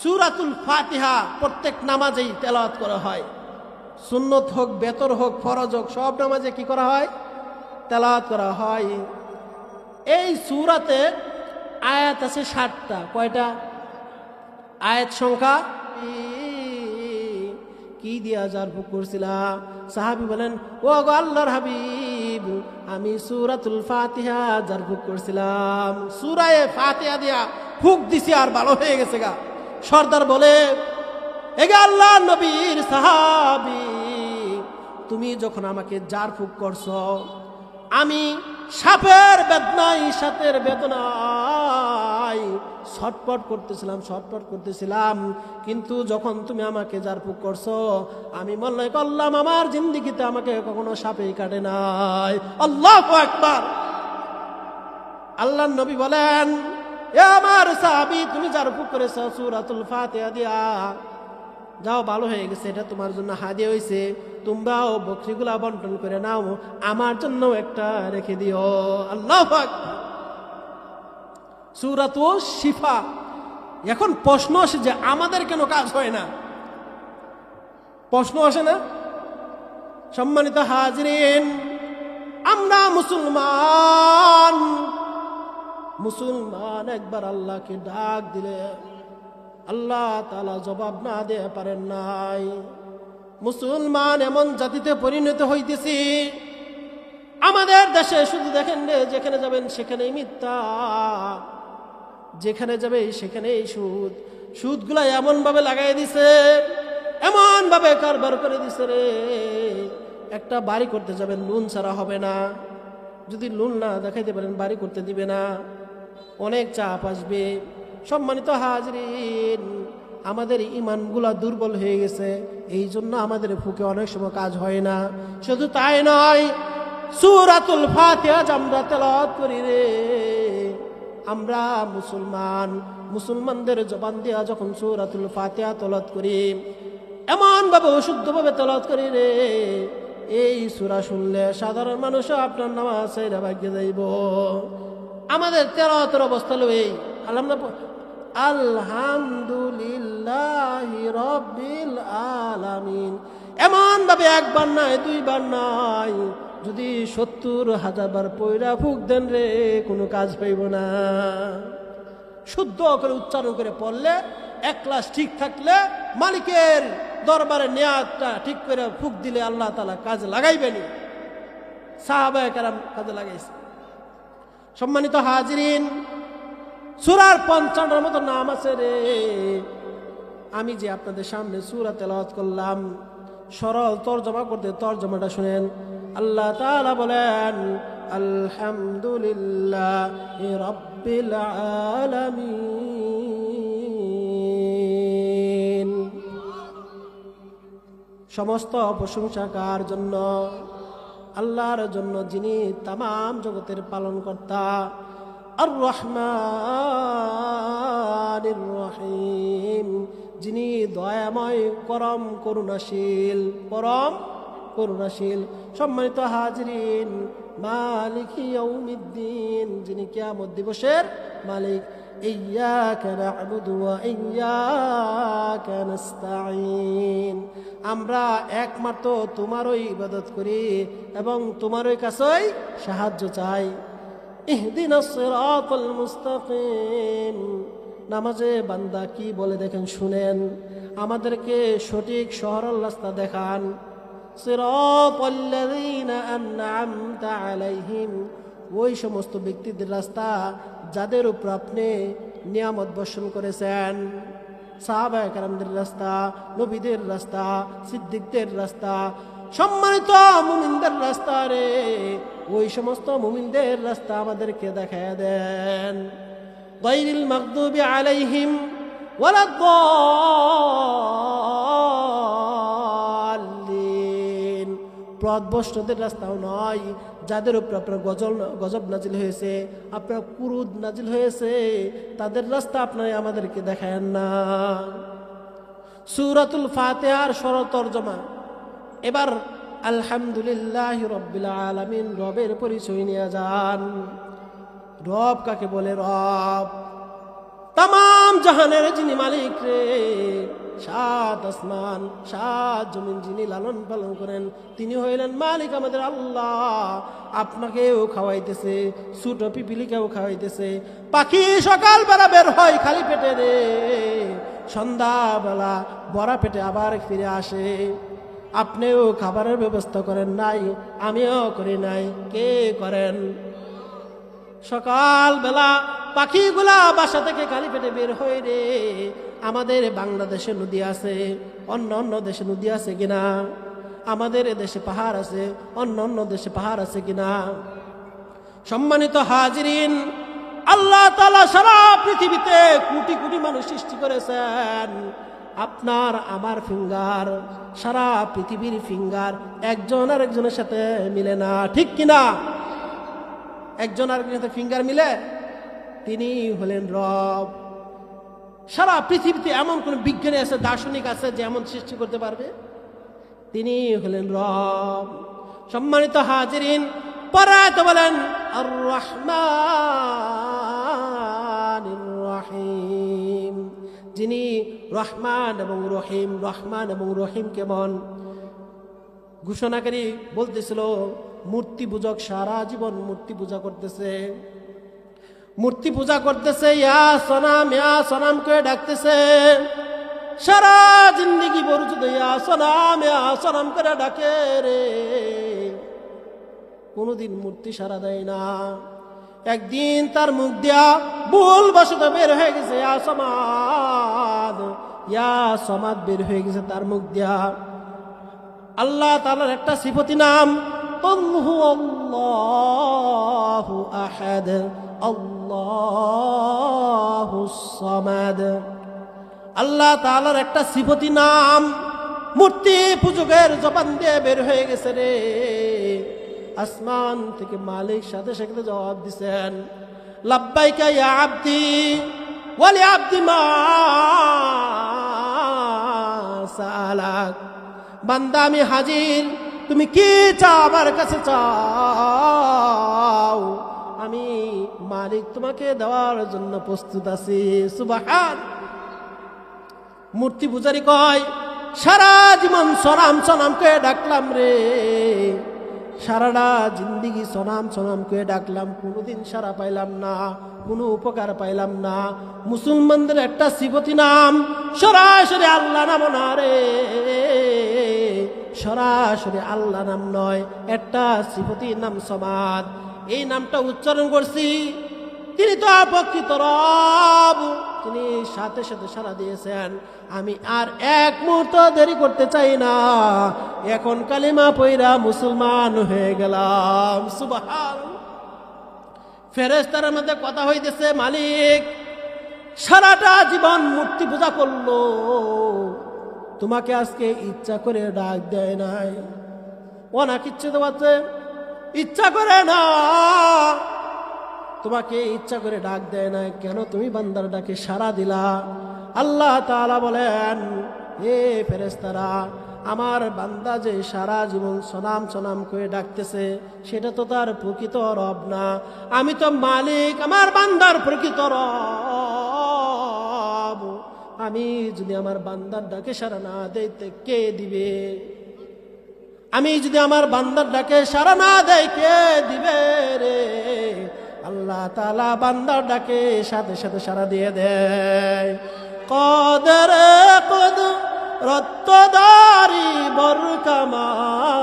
সূরাতুল ফাতিহা প্রত্যেক নামাজেই তেলাওয়াত করা হয়। সুন্নত হোক, বেতর হোক, ফরজ হোক, সব নামাজে কি করা হয়? তেলাওয়াত করা হয়। এই সূরাতে আয়াত আছে 60টা। কয়টা আয়াত সংখ্যা? কি দিয়া জারফুক করছিলাম? সাহাবী বলেন, ও গো আল্লাহর হাবিব, আমি সূরাতুল ফাতিহা জারফুক করছিলাম। সূরায়ে ফাতিহা দিয়া ফুক দিছি আর ভালো হয়ে গেছে গা। সর্দার বলে, এগে আল্লাহর নবীর সাহাবী, তুমি যখন আমাকে জারফুক করছো, আমি সাপের বেদনায় সাতের বেদনায় ছটপট করতেছিলাম, কিন্তু যখন তুমি আমাকে জারফুক করছো আমি মনে করলাম আমার জিন্দেগিতে আমাকে কখনো সাপেই কাটে নাই। আল্লাহু আকবার। আল্লাহর নবী বলেন, এ আমার সাহাবী, তুমি জারফুক করেছো সূরাতুল ফাতিহা দিয়া, যাও ভালো হয়ে গেছে, এটা তোমার জন্য হাদিয়া হয়েছে, তোমরাও বকরিগুলা বন্টন করে নাও, আমার জন্য একটা রেখে দিও। আল্লাহু আকবার। সূরাতুশ শিফা। এখন প্রশ্ন আসে যে আমাদের কেন কাজ হয় না? প্রশ্ন আসে না? সম্মানিত হাজিরিন, আমরা মুসলমান একবার আল্লাহকে ডাক দিলে আল্লাহ তাআলা জবাব না দিয়ে পারেন নাই। মুসলমান এমন জাতিতে পরিণত হইতেছি, আমাদের দেশে শুধু দেখেন রে, যেখানে যাবেন সেখানেই মিথ্যা, যেখানে যাবে সেখানেই সুদগুলা এমন ভাবে লাগাই দিছে, এমন ভাবে কারবার করে দিছে রে, একটা বাড়ি করতে যাবেন লোন ছাড়া হবে না, যদি লোন না দেখাইতে পারেন বাড়ি করতে দিবে না, অনেক চাপ আসবে। সম্মানিত হাজরিন, আমাদের ইমানগুলা দুর্বল হয়ে গেছে, এই জন্য আমাদের ফুকে অনেক সময় কাজ হয় না। শুধু তাই নয়, সূরাতুল ফাতিহা আমরা তেলাওয়াত করি রে, আমরা মুসলমানদের জবান দিয়া যখন সূরাতুল ফাতিহা তেলাওয়াত করি, এমন ভাবে অশুদ্ধভাবে তেলাওয়াত করি রে, এই সূরা শুনলে সাধারণ মানুষও আপনার নামাজ ছেড়ে ভাগ্যে যাইব। আমাদের তেলাওয়াতের অবস্থা হলো এই, আলহামদুলিল্লাহি রাব্বিল আলামিন, এমন ভাবে একবার নাই দুইবার নাই, যদি 70,000 বার পয়রা ফুক দেন রে, কোনো কাজ পাইব না। শুদ্ধ করে উচ্চারণ করে পড়লে, এক ক্লাস ঠিক থাকলে, মালিকের দরবারে নিয়াতটা ঠিক করে ফুক দিলে আল্লাহ তাআলা কাজে লাগাইবেনি। সাহাবায়ে কেরাম কাজে লাগাইছে। সম্মানিত হাজিরিন, সূরার 55টার মতো নাম আছে রে। আমি যে আপনাদের সামনে সূরা তেলাওয়াত করলাম, সরল তরজমা করতে তরজমাটা শুনেন। আল্লাহ তাআলা বলেন, আলহামদুলিল্লাহি রাব্বিল আলামিন, সমস্ত প্রশংসা কার জন্য? আল্লাহর জন্য, যিনি তামাম জগতের পালনকর্তা। আর রহমানির রহিম, যিনি দয়াময়, পরম করুণাশীল। সম্মানিত হাজিরিন, মালিক ইয়াউমিদ্দিন, যিনি কিয়ামত দিবসের মালিক। ইয়্যাকা না'বুদু ওয়া ইয়্যাকা নাস্তাঈন, আমরা একমাত্র তোমারই ইবাদত করি এবং তোমারই কাছেই সাহায্য চাই। ইহদিনাস সিরাতাল মুস্তাকিম, নামাজে বান্দা কি বলে দেখেন, শুনেন, আমাদেরকে সঠিক সরল রাস্তা দেখান। সিরাতাল্লাযীনা আন'আমতা আলাইহিম, ওই সমস্ত ব্যক্তিদের রাস্তা যাদের উপর আপনি নিয়ামত বর্ষণ করেছেন। সাহাবায়ে কেরামদের রাস্তা, নবীদের রাস্তা, সিদ্দিকদের রাস্তা, সম্মানিত মুমিনদের রাস্তা রে, ওই সমস্ত মুমিনদের রাস্তা আমাদেরকে দেখায় দেন। গায়রিল মাগদুবি আলাইহিম ওয়ালাদ-দাল্লিন, পথভ্রষ্টদের রাস্তাও নয়, যাদের উপর আপনার গজব নাজিল হয়েছে, আপনার কুরুদ নাজিল হয়েছে, তাদের রাস্তা আপনারা আমাদেরকে দেখায়েন না। সূরাতুল ফাতিহার সরল তরজমা। এবার আলহামদুলিল্লাহি রাব্বিল আলামিন, রবের পরিচয় নিয়ে যান। রব কাকে বলে? রব তামাম জাহানের যিনি মালিক রে, 7 আসমান 7 জমিন যিনি লালন পালন করেন, তিনি হইলেন মালিক আমাদের আল্লাহ। আপনাকেও খাওয়াইতেছে, ছোট পিপিলিকেও খাওয়াইতেছে। পাখি সকালবেলা বের হয় খালি পেটে রে, সন্ধ্যাবেলা ভরা পেটে আবার ফিরে আসে। আপনিও খাবারের ব্যবস্থা করেন নাই, আমিও করি নাই, কে করেন? সকালবেলা পাখিগুলা বাসা থেকে খালি পেটে বের হয়ে রে। আমাদের বাংলাদেশে নদী আছে, অন্য অন্য দেশে নদী আছে কিনা? আমাদের দেশে পাহাড় আছে, অন্য অন্য দেশে পাহাড় আছে কিনা? সম্মানিত হাজিরিন, আল্লাহ তাআলা সারা পৃথিবীতে কোটি কোটি মানুষ সৃষ্টি করেছেন। আপনার আমার ফিঙ্গার, সারা পৃথিবীর ফিঙ্গার একজন আর একজনের সাথে মিলে না, ঠিক কিনা? একজন আর একজনের সাথে ফিঙ্গার মিলে? তিনি হলেন রব। সারা পৃথিবীতে এমন কোন বিজ্ঞানী আছে, দার্শনিক আছে যে এমন সৃষ্টি করতে পারবে? তিনি হলেন রব। সম্মানিত হাজিরিন, পরায়ত বলেন আর রহমানির রহিম, যিনি রহমান এবং রহিম। রহমান এবং রহিম কেমন? ঘোষণাকারী বলতেছিল, মূর্তি পূজক সারা জীবন মূর্তি পূজা করতেছে, মূর্তি পূজা করতেছে, ইয়া সনাম করে ডাকতেছে, সারা জিন্দেগি বড় যদি ইয়া সনাম করে ডাকে রে, কোনদিন মূর্তি সারা দেয় না। একদিন তার মুখ দিয়া ভুল বশত বের হয়ে গেছে ইয়া সমাদ বের হয়ে গেছে তার মুখ দিয়া। আল্লাহ তাআলার একটা সিফতি নাম কুল হুয়াল্লাহু আহাদ আল্লাহুস সামাদ। আল্লাহ তাআলার একটা সিফতি নাম মূর্তি পূজকের জবান দিয়ে বের হয়ে গেছে রে। আসমান থেকে মালিক সাথে সাথে জবাব দিছেন, লাব্বাইকা ইয়া আবদি ওয়া লি আবদি মা সালাক। বান্দা আমি হাজির, তুমি কি চাও আমার কাছে চাও, আমি মালিক তোমাকে দেওয়ার জন্য প্রস্তুত আছি। সুবহান। মূর্তি পূজারি কয়, সারা জীবন সনাম কে ডাকলাম রে, সারাটা জিন্দিগি সনাম কে ডাকলাম, কোনোদিন সারা পাইলাম না, কোনো উপকার পাইলাম না। মুসলমানদের একটা সিফতি নাম সরাসরি আল্লাহ নাম না রে, সরাসরি আল্লাহ নাম নয়, একটা সিফতি নাম সমাদ। এই নামটা উচ্চারণ করছি, তিনি তো প্রকৃত রব, তিনি সাথে সাথে সারা দিয়েছেন। আমি আর এক মুহূর্ত দেরি করতে চাই না, এখন কালিমা পয়রা মুসলমান হয়ে গেলাম। সুবহান। ফেরেশতার মধ্যে কথা হইতেছে, মালিক সারাটা জীবন মূর্তি পূজা করলো, তোমাকে আজকে ইচ্ছা করে ডাক দেয় নাই? অনাকিচ্ছিত বাচ্চা, ইচ্ছা করে না, তোমাকে ইচ্ছা করে ডাক দেয় না, কেন তুমি বান্দার ডাকে সাড়া দিলা? আল্লাহ তাআলা বলেন, হে ফেরেশতারা, আমার বান্দা যে সারা জীবন সনাম করে ডাকতেছে, সেটা তো তার প্রকৃত রব না, আমি তো মালিক, আমার বান্দার প্রকৃত রব। আমি যদি আমার বান্দার ডাকে সাড়া না দেই, কে দিবে? আমি যদি আমার বান্দার ডাকে সাড়া না দেই, কে দিবে রে? আল্লাহ তাআলা বান্দার ডাকে সাথে সাথে সাড়া দিয়ে দেয়। কদর রত্তদারি বরকামাল,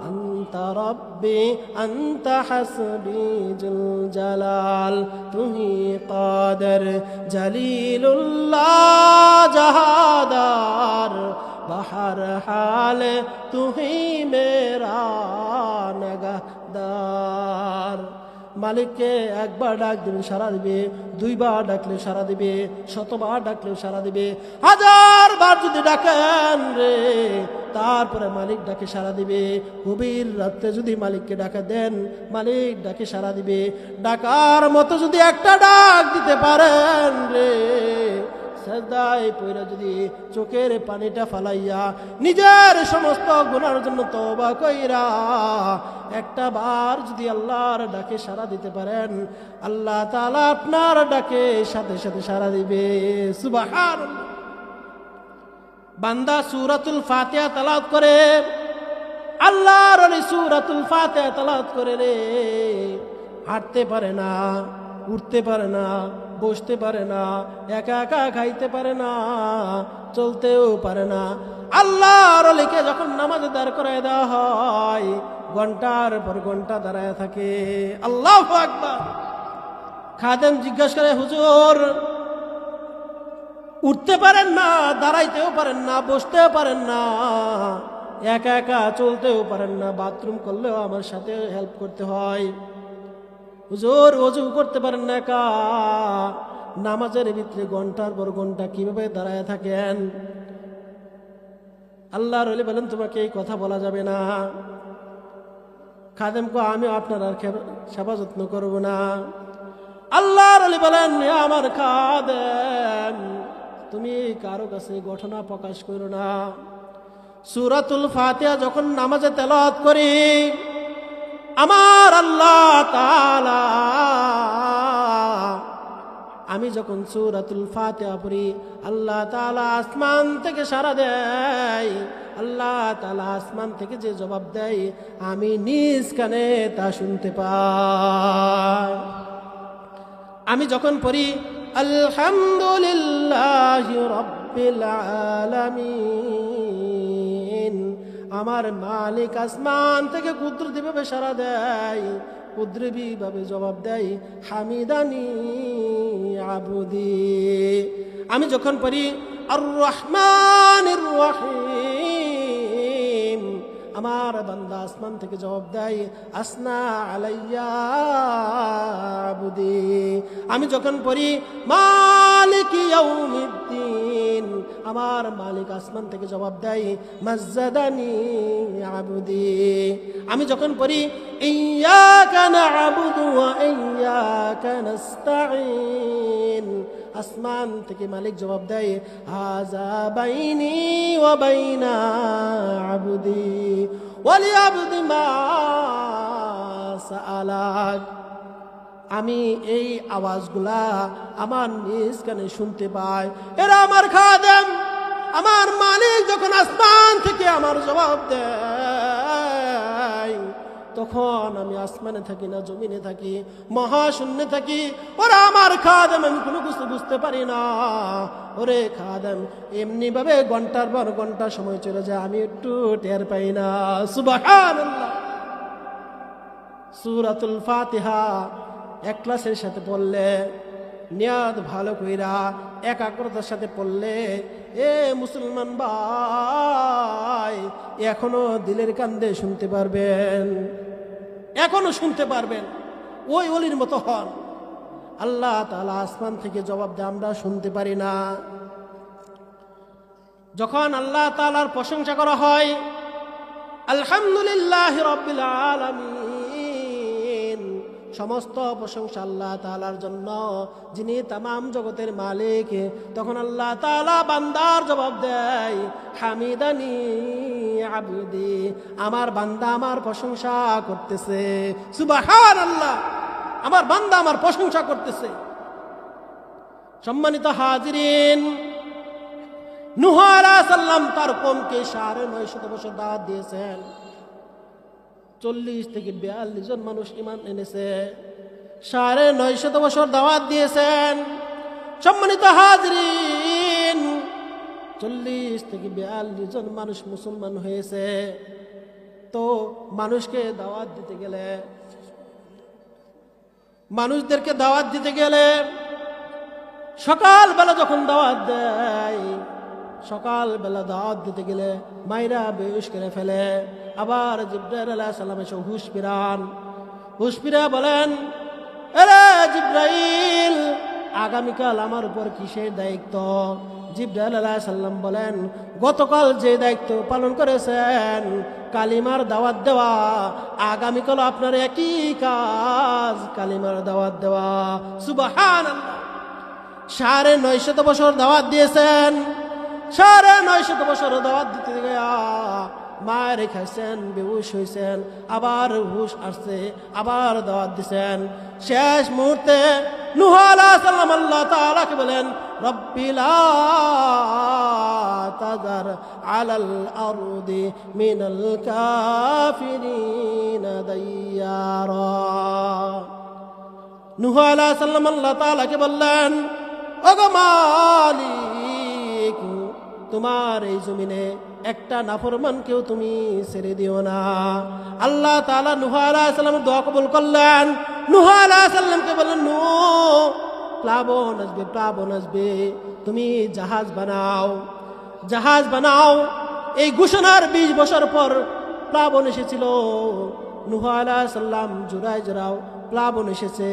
আনতা রব্বি আনতা হাসবি জুল জালাল, তুহি কদর জলিলুল্লাহ জাহাদার, বাহার হাল তুহি মেরা নগহদার। মালিককে একবার ডাক দিবেন সারা দিবে, দুইবার ডাকলে সারা দিবে, শতবার ডাকলেও সারা দিবে, 1000 বার যদি ডাকেন রে, তারপরে মালিক ডাকে সারা দিবে। গভীর রাতে যদি মালিককে ডাকা দেন, মালিক ডাকে সারা দিবে। ডাকার মতো যদি একটা ডাক দিতে পারেন রে, সাজদায় পয়রা যদি চোখের পানিটা ফালাইয়া নিজের সমস্ত গুনার জন্য তওবা কইরা একটা বার যদি আল্লাহর ডাকে সাড়া দিতে পারেন, আল্লাহ তাআলা আপনার ডাকে সাথে সাথে সাড়া দিবে। সুবহানাল্লাহ। বান্দা সূরাতুল ফাতিহা তেলাওয়াত করে, আল্লাহর ওলি সূরাতুল ফাতিহা তেলাওয়াত করে রে, হাঁটতে পারে না, উঠতে পারে না, বসতে পারে না, একা একা খাইতে পারে না, চলতেও পারে না। আল্লাহর ওলিকে যখন নামাজে দাঁড় করায় দেওয়া হয়, ঘন্টার পর ঘন্টা দাঁড়ায় থাকে। আল্লাহু আকবার। খাদেম জিজ্ঞাসা করে, হুজুর উঠতে পারেন না, দাঁড়াইতেও পারেন না, বসতেও পারেন না, একা একা চলতেও পারেন না, বাথরুম করলেও আমার সাথে হেল্প করতে হয়। হুজুর ওযু করতে পারেন না কা? নামাজের ভিতরে ঘন্টার পর ঘন্টা কিভাবে দাঁড়ায় থাকেন? আল্লাহর ওলি বলেন তোমাকে এই কথা বলা যাবে না। খাদেম কো আমি আপনার আর সেবা যত্ন করব না। আল্লাহর ওলি বলেন হে আমার খাদেম, তুমি কারো কাছে ঘটনা প্রকাশ করো না। সূরাতুল ফাতিহা যখন নামাজে তেলাওয়াত করি, আমার আল্লাহ তাআলা, আমি যখন সূরাতুল ফাতিহা পড়ি, আল্লাহ তাআলা আসমান থেকে সাড়া দেয়। আল্লাহ তাআলা আসমান থেকে যে জবাব দেয়, আমি নিজ কানে তা শুনতে পাই। আমি যখন পড়ি আলহামদুলিল্লাহি রাব্বিল আলামিন, আমার মালিক আসমান থেকে কুদরতিভাবে সাড়া দেয়, কুদরতিভাবে জবাব দেয়, হামিদানি আবুদি। আমি যখন পড়ি আর রহমানির রহিম, আমার বান্দা আসমান থেকে জবাব দেয়, আসনা আলাইয়া আবুদি। আমি যখন পড়ি মালিক ইয়াউমিদ্দিন, আমার মালিক আসমান থেকে জবাব দেয়, মাজ্জাদানি আবুদি। আমি যখন পড়ি ইয়্যাকা না'বুদু ওয়া ইয়্যাকা নাস্তাঈন, আসমান থেকে মালিক জবাব দেয়, হাযা বাইনি ওয়া বাইনা আবদি ওয়ালি আবদি মা সাআলাক। আমি এই আওয়াজগুলা আমার নিজ কানে শুনতে পাই। এরা আমার খাদেম। আমার মালিক যখন আসমান থেকে আমার জবাব দেয়, তখন আমি আসমানে থাকি না, জমিনে থাকি, মহাশূন্যে থাকি। ওরা আমার খাদেম, আমি কোনো কিছু বুঝতে পারি না। ওরে খাদেম, এমনি ভাবে ঘন্টার পর ঘন্টা সময় চলে যায়, আমি একটু টের পাই না। সুবহানাল্লাহ। সূরাতুল ফাতিহা ইখলাসের সাথে পড়লে, নিয়াত ভালো কইরা একাগ্রতার সাথে পড়লে, এ মুসলমান ভাই, এখনো দিলের কান্দে শুনতে পারবেন, এখনো শুনতে পারবেন। ওই ওলির মতো হন। আল্লাহ তাআলা আসমান থেকে জবাব দেয়, আমরা শুনতে পারি না। যখন আল্লাহ তাআলার প্রশংসা করা হয়, আলহামদুলিল্লাহি রাব্বিল আলামিন, সমস্ত প্রশংসা আল্লাহ তাআলার জন্য, যিনি তামাম জগতের মালিক, তখন আল্লাহ তাআলা বান্দার জবাব দেয়, হামিদানি আবদি, আমার বান্দা আমার প্রশংসা করতেছে। সুবহানাল্লাহ, আমার বান্দা আমার প্রশংসা করতেছে। সম্মানিত হাজিরিন, নূহ আলাইহিস সালাম তার কওমকে 950 বছর দাওয়াত দিয়েছেন। 40 থেকে 42 জন মানুষ ঈমান এনেছে। 950 বছর দাওয়াত দিয়েছেন। সম্মানিত হাজিরিন, 40 থেকে 42 জন মানুষ মুসলমান হয়েছে। তো মানুষকে দাওয়াত দিতে গেলে, মানুষদেরকে দাওয়াত দিতে গেলে সকালবেলা যখন দাওয়াত দেয়, সকালবেলা দাওয়াত দিতে গেলে মাইরা বেহুশ করে ফেলে। আবার জিবরাইল আলাইহিস সালাম এসে হুশ ফিরান। হুশ ফিরা বলেন, আরে জিবরাইল, আগামীকাল আমার উপর কিসের দায়িত্ব? জিবরাইল আলাইহিস সালাম বলেন, গতকাল যে দায়িত্ব পালন করেছেন, কালিমার দাওয়াত দেওয়া, আগামীকাল আপনার একই কাজ, কালিমার দাওয়াত দেওয়া। সুবহানাল্লাহ। 950 বছর দাওয়াত দিয়েছেন। 950 বছর দাওয়াত দিতে গিয়া মায়ের খাইছেন, বেহুশ হয়েছেন, আবার হুশ আসছে, আবার দাওয়াত দিছেন। শেষ মুহূর্তে নূহ আলাইহিস সালাম আল্লাহ তাআলাকে বলেন, রব্বি লা তাযার আলাল আরদি মিনাল কাফিরিনা দাইয়ারা। নূহ আলাইহিস সালাম আল্লাহ তাআলাকে বললেন, ওগো মালিক, তোমার এই জমিনে একটা নাফরমানকেও তুমি ছেড়ে দিও না। আল্লাহ তাআলা নূহ আলাইহিস সালামের দোয়া কবুল করলেন। নূহ আলাইহিস সালামকে বললেন, নূহ, প্লাবন আসবে, প্লাবন আসবে, তুমি জাহাজ বানাও, জাহাজ বানাও। এই ঘোষণার 20 বছর পর প্লাবন এসেছিল। নূহ আলাইহিস সালাম জোড়ায় জোড়াও প্লাবন এসেছে।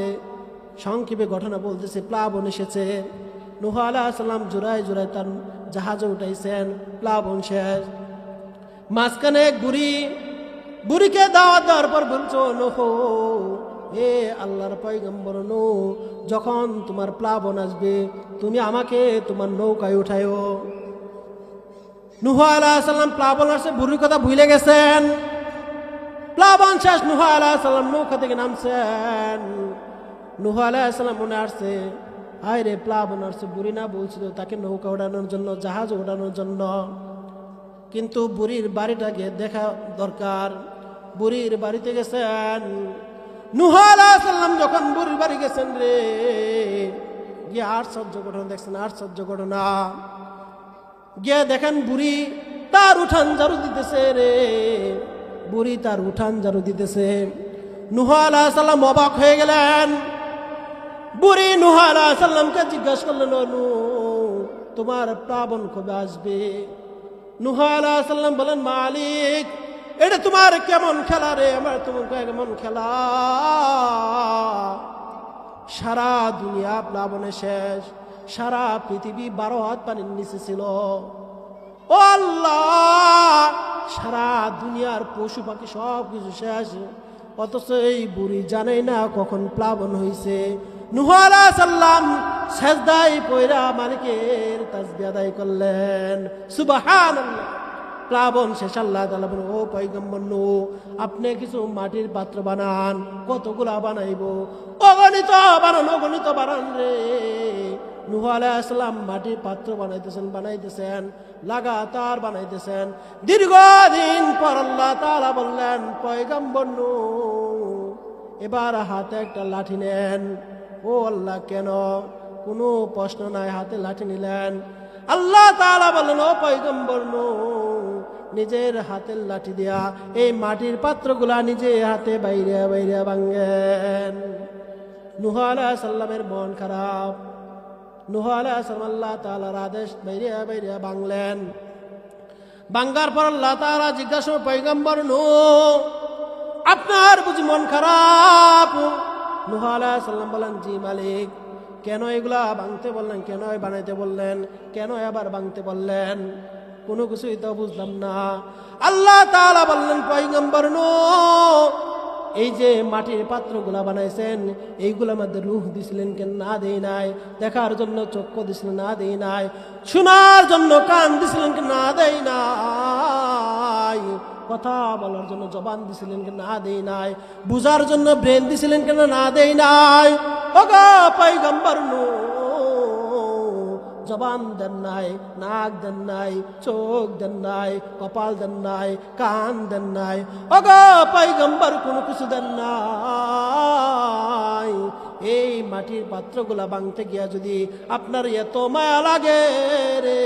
সংক্ষেপে ঘটনা বলতেছে, প্লাবন এসেছে। নূহ আলাইহিস সালাম জোড়ায় জোড়ায় তার জাহাজে উঠাইছেন, প্লাবন শেষ। মাঝখানে এক বুড়িকে দাওয়াত দেওয়ার পর বলছো, নূহ, হে আল্লাহর পয়গম্বর নূহ, যখন তোমার প্লাবন আসবে তুমি আমাকে তোমার নৌকায় উঠায়ো। নূহ আলাইহিস সালাম প্লাবন আসছে, বুড়ির কথা ভুলে গেছেন। প্লাবন শেষ, নূহ আলাইহিস সালাম নৌকা থেকে নামছেন। নূহ আলাইহিস সালাম মনে আসছে, হায় রে প্লাবন আসছে, বুড়ি না বলছিল তাকে নৌকা ওঠানোর জন্য, জাহাজ ওঠানোর জন্য। কিন্তু বুড়ির বাড়িটাকে দেখা দরকার। বুড়ির বাড়িতে গেছেন। নূহ আলাইহিস সালাম যখন বুড়ির বাড়ি গেছেন রে, গিয়ে আশ্চর্য ঘটনা দেখছেন, আশ্চর্য ঘটনা। গিয়ে দেখেন বুড়ি তার উঠান ঝাড়ু দিতেছে রে, বুড়ি তার উঠান ঝাড়ু দিতেছে। নূহ আলাইহিস সালাম অবাক হয়ে গেলেন। বুড়ি নূহ আলাইহিস সালামকে জিজ্ঞাসা করলেন, নূহ, তোমার প্লাবন কবে আসবে? নূহ আলাইহিস সালাম বলেন, মালিক, এটা তোমার কেমন খেলা রে? আমার তোমার কেমন খেলা? সারা দুনিয়া প্লাবনে শেষ, সারা পৃথিবী 12 হাত পানির নিচে ছিল। ও আল্লাহ, সারা দুনিয়ার পশু পাখি সব কিছু শেষ, অথচ এই বুড়ি জানে না কখন প্লাবন হয়েছে। নূহ আলাইহিস সালাম সেজদায় পয়রা মালিকের তাসবিহ আদায় করলেন, সুবহানাল্লাহ। প্লাবন শেষ। আল্লাহ তাআলা বলেন, ও পয়গম্বর নূহ, আপনি কিছু মাটির পাত্র বানান। কতগুলা বানাইবো? অগণিত বানান, অগণিত বানান রে। নূহ আলাইহিস সালাম মাটির পাত্র বানাইতেছেন, লাগাতার বানাইতেছেন। দীর্ঘদিন পর আল্লাহ তাআলা বললেন, পয়গম্বর নূহ, এবার হাতে একটা লাঠি নেন। ও আল্লাহ, কেন? কোনো প্রশ্ন নাই, হাতে লাঠি নিলেন। আল্লাহ তাআলা বললেন, ও পয়গম্বর নূহ, নিজের হাতের লাঠি দিয়া এই মাটির পাত্রগুলা নিজে হাতে বাইরে বাইরে ভাঙেন। নূহ আলাইহিস সালামের মন খারাপ। নূহ আলাইহিস সালাম আল্লাহ তাআলার আদেশ বাইরে বাইরে ভাঙলেন। ভাঙার পর আল্লাহ তাআলা জিজ্ঞাসা, পয়গম্বর নূহ, আপনার বুঝি মন খারাপ? নূহ আলাইহিস সালাম বলেন, জি মালিক। কেন এগুলা ভাঙতে বললেন? কেন বানাইতে বললেন? কেন আবার ভাঙতে বললেন? কোনো কিছুই তো বুঝলাম না। আল্লাহ তাআলা বললেন, পয়গম্বর নূহ, এই যে মাটির পাত্রগুলা বানাইছেন, এইগুলোর মধ্যে রূহ দিছিলেন কেন? না দেই নাই। দেখার জন্য চক্ষু দিছিলেন? না দেই নাই। শোনার জন্য কান দিছিলেন কেন? না দেই নাই। কথা বলার জন্য জবান দিছিলেন কেন? না দেই নাই। বুঝার জন্য ব্রেন দিছিলেন কেন? না দেই নাই। ওগো পয়গম্বর নূহ, জবান দেন নাই, নাক দেন নাই, চোখ দেন নাই, কপাল দেন নাই, কান দেন নাই। ওগো পয়গম্বর, কোনো কিছু দেন নাই। এই মাটির পাত্রগুলা ভাঙতে গিয়া যদি আপনার এত মায়া লাগে রে,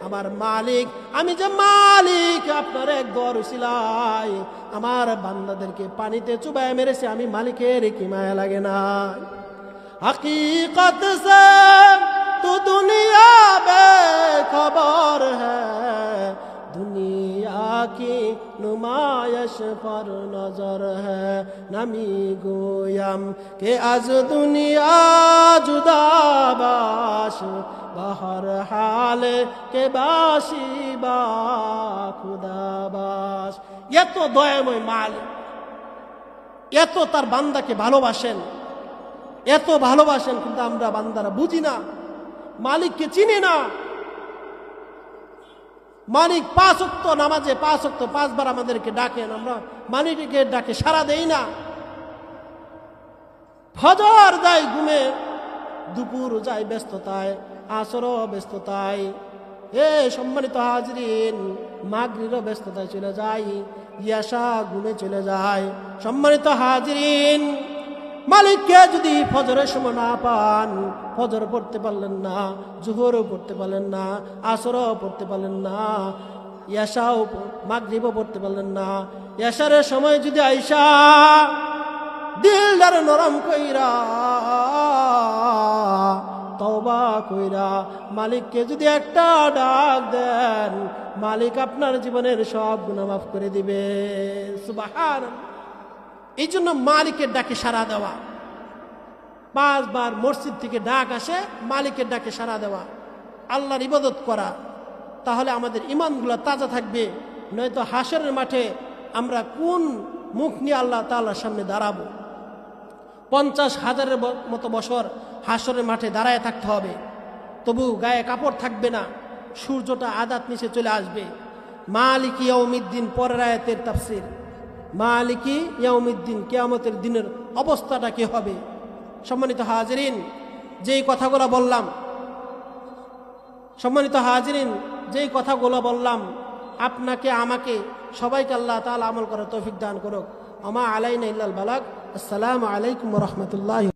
আমার মালিক, আমি যে মালিক, আপনার এক দর উসিলাই আমার বান্দাদেরকে পানিতে চুবায় মেরেছে, আমি মালিকের কি মায়া লাগে না? हकीकत से तो दुनिया बेखबर है, दुनिया की नुमाइश पर नजर है। नमी गोयम के आज दुनिया जुदाबाश, बहर हाल के बाशी बा खुदाबाश। এত দয়াময় মালিক, এত তার বান্দাকে ভালোবাসেন, এত ভালোবাসেন, কিন্তু আমরা বান্দারা বুঝি না, মালিককে চিনি না। মালিক 5 ওয়াক্ত নামাজে 5 ওয়াক্ত 5 বার আমাদেরকে ডাকেন, আমরা মালিকের ডাকে সাড়া দেই না। ফজর যায় ঘুমে, দুপুর যায় ব্যস্ততায়, আসরও ব্যস্ততায়, সম্মানিত হাজরিন, মাগরিবও ব্যস্ততায় চলে যায়, ইয়াশা ঘুমে চলে যায়। সম্মানিত হাজরিন, মালিককে যদি ফজরের সময় না পান, ফজর পড়তে পারলেন না, জোহরও পড়তে পারলেন না, আসরও পড়তে পারলেন না, ইয়াশাও মাগরিবও পড়তে পারলেন না, ইয়াশারের সময় যদি আইসা দিলদার নরম কইরা তওবা কইরা মালিককে যদি একটা ডাক দেন, মালিক আপনার জীবনের সব গুনাহ মাফ করে দিবে। সুবহানাল্লাহ। এই জন্য মালিকের ডাকে সাড়া দেওয়া, 5 বার মসজিদ থেকে ডাক আসে, মালিকের ডাকে সাড়া দেওয়া, আল্লাহর ইবাদত করা, তাহলে আমাদের ইমানগুলো তাজা থাকবে। নয়তো হাসরের মাঠে আমরা কোন মুখ নিয়ে আল্লাহ তাআলার সামনে দাঁড়াবো? 50,000-এর মতো বছর হাসরের মাঠে দাঁড়ায় থাকতে হবে, তবু গায়ে কাপড় থাকবে না, সূর্যটা আদাত নিচে চলে আসবে। মালিকি ইয়াউমিদ্দিন পরের আয়াতের তাফসীর, মালিকি ইয়াউমিদ্দিন, কিয়ামতের দিনের অবস্থাটা কি হবে? সম্মানিত হাজিরিন, যেই কথাগুলো বললাম, আপনাকে আমাকে সবাইকে আল্লাহ তাআলা আমল করার তৌফিক দান করুক। আমা আলাইনা ইল্লাল বালাগ। আসসালামু আলাইকুম ওয়া রাহমাতুল্লাহি।